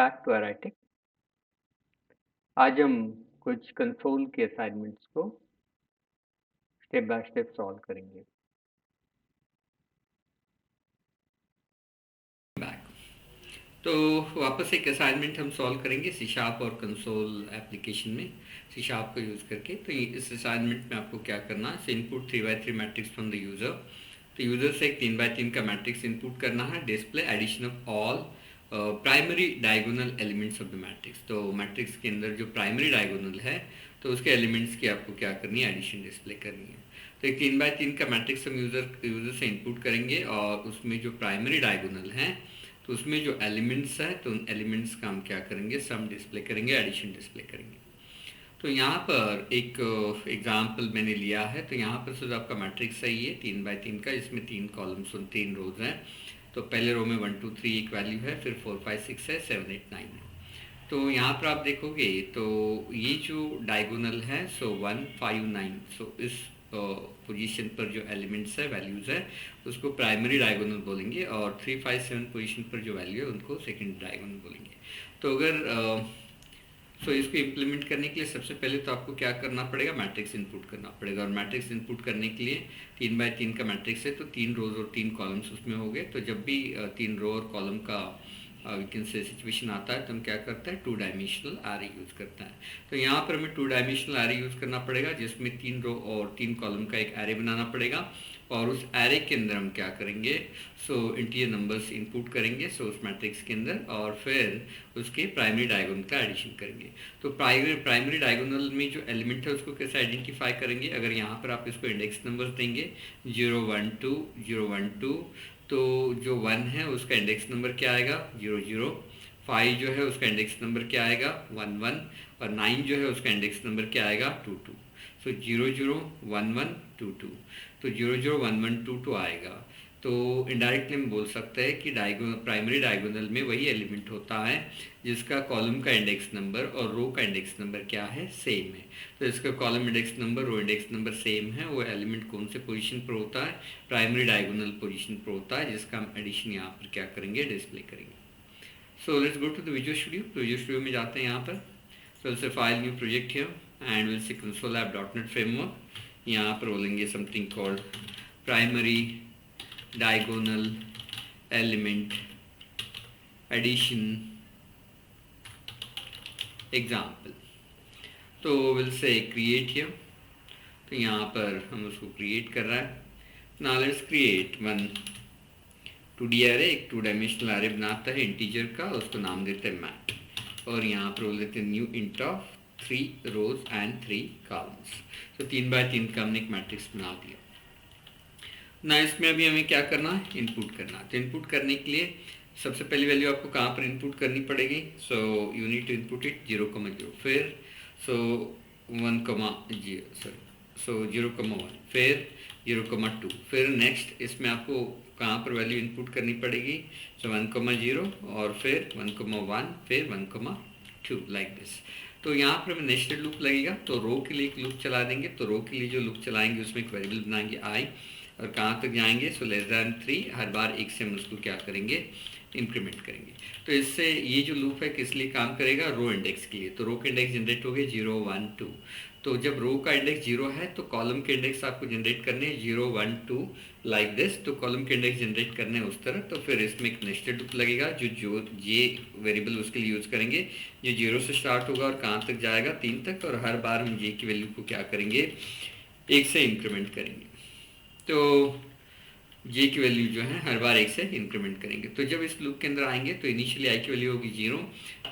Back to एराइटिक। आज हम कुछ कंसोल के असाइनमेंट्स को स्टेप बाय स्टेप सॉल्व करेंगे। तो वापस एक असाइनमेंट हम सॉल्व करेंगे सी शार्प और कंसोल एप्लीकेशन में सी शार्प को यूज़ करके। तो इस असाइनमेंट में आपको क्या करना है, input 3x3 matrix from the user. तो यूज़र से एक 3x3 का मैट्रिक्स इनपुट करना है, display addition of all primary diagonal elements of the matrix. तो मैट्रिक्स के अंदर जो प्राइमरी डायगोनल है तो उसके एलिमेंट्स की आपको क्या करनी है, एडिशन डिस्प्ले करनी है। तो एक 3x3 का मैट्रिक्स हम यूज़र से इनपुट करेंगे और उसमें जो प्राइमरी डायगोनल है तो उसमें जो एलिमेंट्स है तो उन एलिमेंट्स का हम क्या करेंगे, सम डिस्प्ले करेंगे, एडिशन डिस्प्ले करेंगे। तो यहाँ पर एक एग्जाम्पल मैंने लिया है। तो यहाँ पर सिर्फ आपका मैट्रिक्स सही है 3x3 का, इसमें 3 कॉलम्स और 3 रोज हैं। तो पहले रो में 1 2 3 एक वैल्यू है, फिर 4 5 6 है, 7 8 9 है। तो यहाँ पर आप देखोगे तो ये जो डायगोनल है सो 1 5 9, सो इस पोजीशन पर जो एलिमेंट्स है, वैल्यूज़ है, उसको प्राइमरी डायगोनल बोलेंगे और 3 5 7 पोजीशन पर जो वैल्यू है उनको सेकंड डायगोनल बोलेंगे। तो अगर इसको इम्प्लीमेंट करने के लिए सबसे पहले तो आपको क्या करना पड़ेगा, मैट्रिक्स इनपुट करना पड़ेगा। और मैट्रिक्स इनपुट करने के लिए 3x3 का मैट्रिक्स है तो 3 रोज और 3 कॉलम्स उसमें हो गए। तो जब भी 3 रो और कॉलम का वीकेंड से सिचुएशन आता है तो हम क्या करते हैं, 2 डायमेंशनल एरे यूज़ करते हैं। तो यहाँ पर हमें 2 डायमेंशनल एरे यूज़ करना पड़ेगा जिसमें 3 रो और 3 कॉलम का एक एरे बनाना पड़ेगा। और उस एरे के अंदर हम क्या करेंगे, इंटीजर नंबर्स इनपुट करेंगे उस मैट्रिक्स के अंदर और फिर उसके प्राइमरी डायगोनल का एडिशन करेंगे। तो प्राइमरी डायगोनल में जो एलिमेंट है उसको कैसे आइडेंटिफाई करेंगे, अगर यहाँ पर आप इसको इंडेक्स नंबर्स देंगे 0 1 2 0 1 2, तो जो 1 है उसका इंडेक्स नंबर क्या आएगा 0 0, 5 जो है उसका इंडेक्स नंबर क्या आएगा 1 1 और 9 जो है उसका इंडेक्स नंबर क्या आएगा 2 2। 0 0 1 1 2 2, तो 0 0 1 1 2 2 आएगा। तो इनडायरेक्टली हम बोल सकते हैं कि प्राइमरी डायगोनल में वही एलिमेंट होता है जिसका कॉलम का इंडेक्स नंबर और रो का इंडेक्स नंबर क्या है, सेम है। तो इसका column index number, row index number same है, वो एलिमेंट कौन से पोजीशन पर होता है, प्राइमरी डायगोनल पोजीशन पर होता है, जिसका हम एडिशन यहाँ पर क्या करेंगे, डिस्प्ले करेंगे। So let's go to the Visual Studio. Visual Studio में जाते हैं यहाँ पर। So say file new project here and will see console app .NET framework. यहाँ पर बोलेंगे something called primary diagonal element addition example. तो विल से क्रिएट हियर। तो यहाँ पर हम उसको क्रिएट कर रहा है। Now let's create one 2D array, एक 2 डायमेंशनल एरे बनाता है इंटीजर का, उसको नाम देते हैं मैट। और यहाँ पर बोल देते हैं new int of 3 rows and 3 columns. तो 3x3 का हमने एक मैट्रिक्स बना दिया ना। इसमें अभी हमें क्या करना है, इनपुट करना। तो इनपुट करने के लिए सबसे पहली वैल्यू आपको कहाँ पर इनपुट करनी पड़ेगी, you need to input it 0 0, फिर 1 0 1, फिर 0 2, फिर नेक्स्ट इसमें आपको कहाँ पर वैल्यू इनपुट करनी पड़ेगी, 1 0 और फिर 1 1, फिर 1 2, लाइक दिस। तो यहाँ पर हमें नेस्टेड लूप लगेगा। तो रो के लिए एक लूप चला देंगे। तो रो के लिए जो लूप चलाएंगे उसमें एक वेरिएबल बनाएंगे आई, और कहाँ तक जाएंगे, लेस दैन 3, हर बार एक से हम उसको क्या करेंगे, इंक्रीमेंट करेंगे। तो इससे ये जो लूप है किस लिए काम करेगा, रो इंडेक्स के लिए। तो रो के इंडेक्स जनरेट हो गए 0 1 2। तो जब रो का इंडेक्स 0 है तो कॉलम के इंडेक्स आपको जनरेट करने हैं 0 1 2 लाइक दिस। तो कॉलम के इंडेक्स जनरेट करने हैं उस तरह। तो फिर इसमें एक नेस्टेड लूप लगेगा जो जे वेरिएबल उसके लिए यूज़ करेंगे, जो 0 से स्टार्ट होगा और कहाँ तक जाएगा, 3 तक, और हर बार हम जे की वैल्यू को क्या करेंगे, 1 से इंक्रीमेंट करेंगे। तो जे की वैल्यू जो है हर बार 1 से इंक्रीमेंट करेंगे। तो जब इस लूप के अंदर आएंगे तो इनिशियली आई की वैल्यू होगी 0,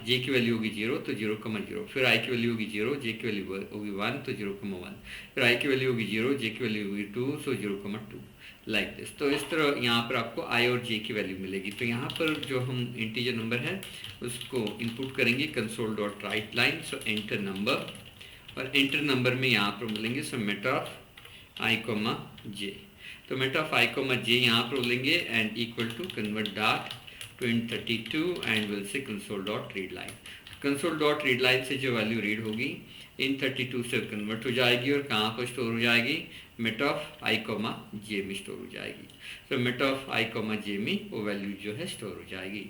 जे की वैल्यू होगी 0 तो 0 0, फिर आई की वैल्यू होगी 0, जे की वैल्यू होगी 1 तो 0 1, फिर आई की वैल्यू होगी 0, जे की वैल्यू होगी 2 सो 0 2, लाइक दिस। तो इस तरह यहाँ पर आपको आई और जे की वैल्यू मिलेगी। तो यहाँ पर जो हम इंटीजर नंबर है उसको इनपुट करेंगे console.writeLine, सो एंटर नंबर, और एंटर नंबर में यहाँ पर मिलेंगे mat of I comma J. तो mat of I comma J यहाँ पर बोलेंगे and equal to convert dot to int 32 and will say console dot read line. Console dot read line से जो वैल्यू रीड होगी इन 32 से कन्वर्ट हो जाएगी और कहाँ पर स्टोर हो जाएगी, मेट ऑफ आई कोमा जे में स्टोर हो जाएगी। तो मेट ऑफ आई कोमा जे में वो वैल्यू जो है स्टोर हो जाएगी।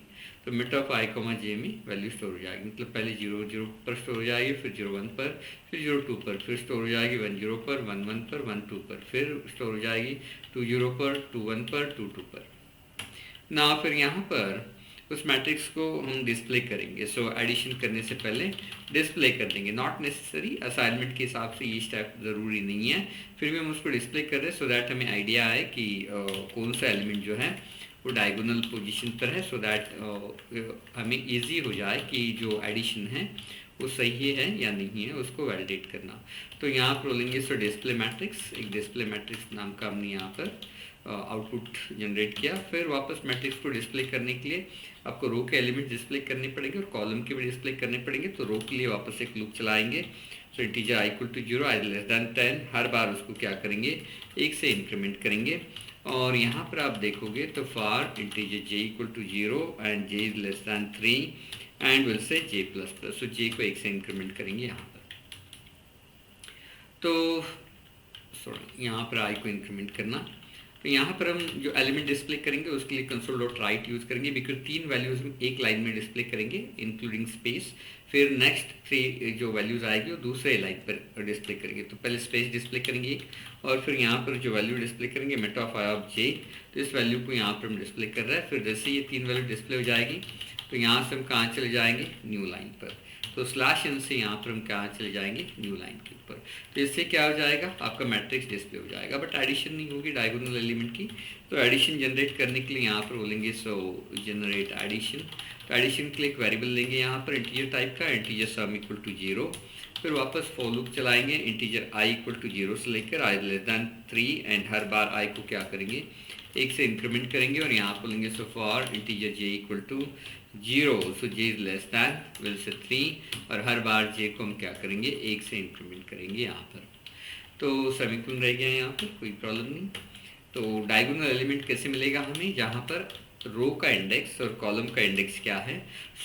तो मिट ऑफ आई कॉमा जे में वैल्यू स्टोर हो जाएगी, मतलब पहले 0 0 पर स्टोर हो जाएगी, फिर 0 1 पर, फिर 0 2 पर, फिर स्टोर हो जाएगी 1 0 पर, 1 1 पर, 1 2 पर, फिर स्टोर हो जाएगी 2 0 पर, 2 1 पर, 2 2 पर ना। फिर यहाँ पर उस मैट्रिक्स को हम डिस्प्ले करेंगे। सो एडिशन करने से पहले डिस्प्ले कर देंगे, नॉट नेसेसरी, असाइनमेंट के हिसाब से ये स्टेप ज़रूरी नहीं है, फिर भी हम उसको डिस्प्ले कर रहे हैं सो दैट हमें आइडिया आए कि कौन सा एलिमेंट जो है वो डायगोनल पोजीशन पर है, सो दैट हमें इजी हो जाए कि जो एडिशन है वो सही है या नहीं है उसको वैलिडेट करना। तो यहाँ पर बोलेंगे सो डिस्प्ले मैट्रिक्स, एक डिस्प्ले मैट्रिक्स नाम का हमने यहाँ पर आउटपुट जनरेट किया। फिर वापस मैट्रिक्स को डिस्प्ले करने के लिए आपको रो के एलिमेंट डिस्प्ले करने पड़ेंगे और कॉलम के भी डिस्प्ले करने पड़ेंगे। तो रो के लिए वापस एक लूप चलाएंगे, so integer i equal to 0, i less than 10, हर बार उसको क्या करेंगे, 1 से इंक्रीमेंट करेंगे। और यहाँ पर आप देखोगे तो for integer j equal to 0 and j is less than 3 and will say j plus plus, so j को 1 से इंक्रीमेंट करेंगे यहाँ पर। तो सॉरी, यहाँ पर i को इंक्रीमेंट करना, तो यहाँ पर हम जो एलिमेंट डिस्प्ले करेंगे उसके लिए कंसोल डॉट राइट यूज़ करेंगे, बिकॉज 3 वैल्यूज़ हम एक लाइन में डिस्प्ले करेंगे इंक्लूडिंग स्पेस। फिर नेक्स्ट 3 जो वैल्यूज़ आएगी वो दूसरे लाइन पर डिस्प्ले करेंगे। तो पहले स्पेस डिस्प्ले करेंगे और फिर यहाँ पर जो वैल्यू डिस्प्ले करेंगे मेट ऑफ आई ऑफ जे, तो इस वैल्यू को यहाँ पर हम डिस्प्ले कर रहे हैं। फिर जैसे ये 3 वैल्यू डिस्प्ले हो जाएगी तो यहाँ से हम कहाँ चले जाएंगे, न्यू लाइन पर। तो स्लैश एन से यहाँ पर हम कहाँ चले जाएंगे, न्यू लाइन के ऊपर। तो इससे क्या हो जाएगा, आपका मैट्रिक्स डिस्प्ले हो जाएगा, बट एडिशन नहीं होगी डायगोनल एलिमेंट की। तो एडिशन जनरेट करने के लिए यहाँ पर बोलेंगे सो जनरेट एडिशन। तो एडिशन के लिए एक वेरिएबल लेंगे यहाँ पर इंटीजर टाइप का, इंटीजर सम इक्वल टू 0। फिर वापस फॉर लूप चलाएंगे, इंटीजर आई इक्वल टू 0 से लेकर आई लेस दैन 3 एंड हर बार आई को क्या करेंगे, 1 से इंक्रीमेंट करेंगे। और यहाँ बोलेंगे so for integer j equal to 0, so j is less than will say 3 और हर बार j को हम क्या करेंगे, 1 से इंक्रीमेंट करेंगे यहाँ पर। तो सेमीकोलन रह गया यहाँ पर, कोई प्रॉब्लम नहीं। तो डायगोनल एलिमेंट कैसे मिलेगा हमें, जहाँ पर रो का इंडेक्स और कॉलम का इंडेक्स क्या है,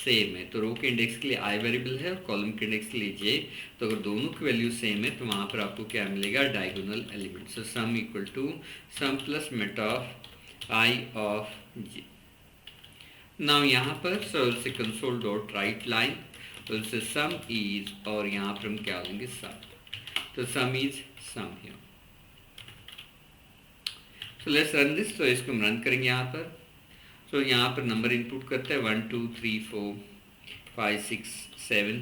सेम है। तो रो के इंडेक्स के लिए आई वेरिएबल है और कॉलम के इंडेक्स के लिए जे। तो अगर दोनों की वैल्यू सेम है तो वहाँ पर आपको क्या मिलेगा, diagonal element. So sum equal to sum plus mat of I of J. Now यहाँ पर सो से कंसोल डॉट राइट लाइन, तो से सम इज, और यहाँ पर हम क्या लेंगे, सम। तो sum is sum here. So let's run this. तो इसको हम रन करेंगे यहाँ पर। सो यहाँ पर नंबर इनपुट करते हैं 1 2 3 4 5 6 7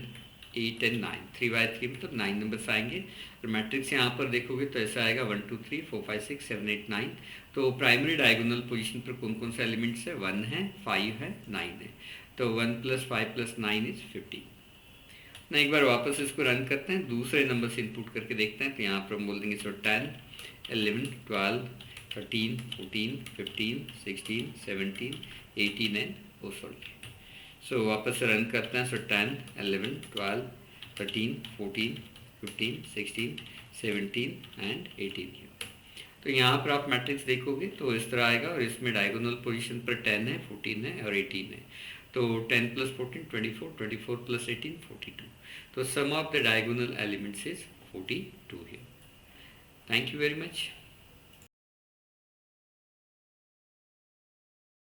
8 एंड 9, 3 बाई 3 मतलब 9 नंबर्स आएंगे। और मैट्रिक्स यहाँ पर देखोगे तो ऐसा आएगा 1 2 3 4 5 6 7 8 9। तो प्राइमरी डायगोनल पोजीशन पर कौन कौन से एलिमेंट्स है, 1 है, 5 है, 9 है। तो 1 + 5 + 9 इज 15 ना। एक बार वापस इसको रन करते हैं, दूसरे नंबर से इनपुट करके देखते हैं। तो यहाँ पर हम बोल देंगे सो 10 11 12 13 14 15 16 17 18 एंड सॉरी। सो वापस से रन करते हैं। सो 10 11 12 13 14 15 16 17 एंड 18 है। तो यहाँ पर आप मैट्रिक्स देखोगे तो इस तरह आएगा और इसमें डायगोनल पोजीशन पर 10 है, 14 है और 18 है। तो 10 + 14 24, 24 + 18 42। तो sum of the diagonal elements is 42 here. Thank you very much.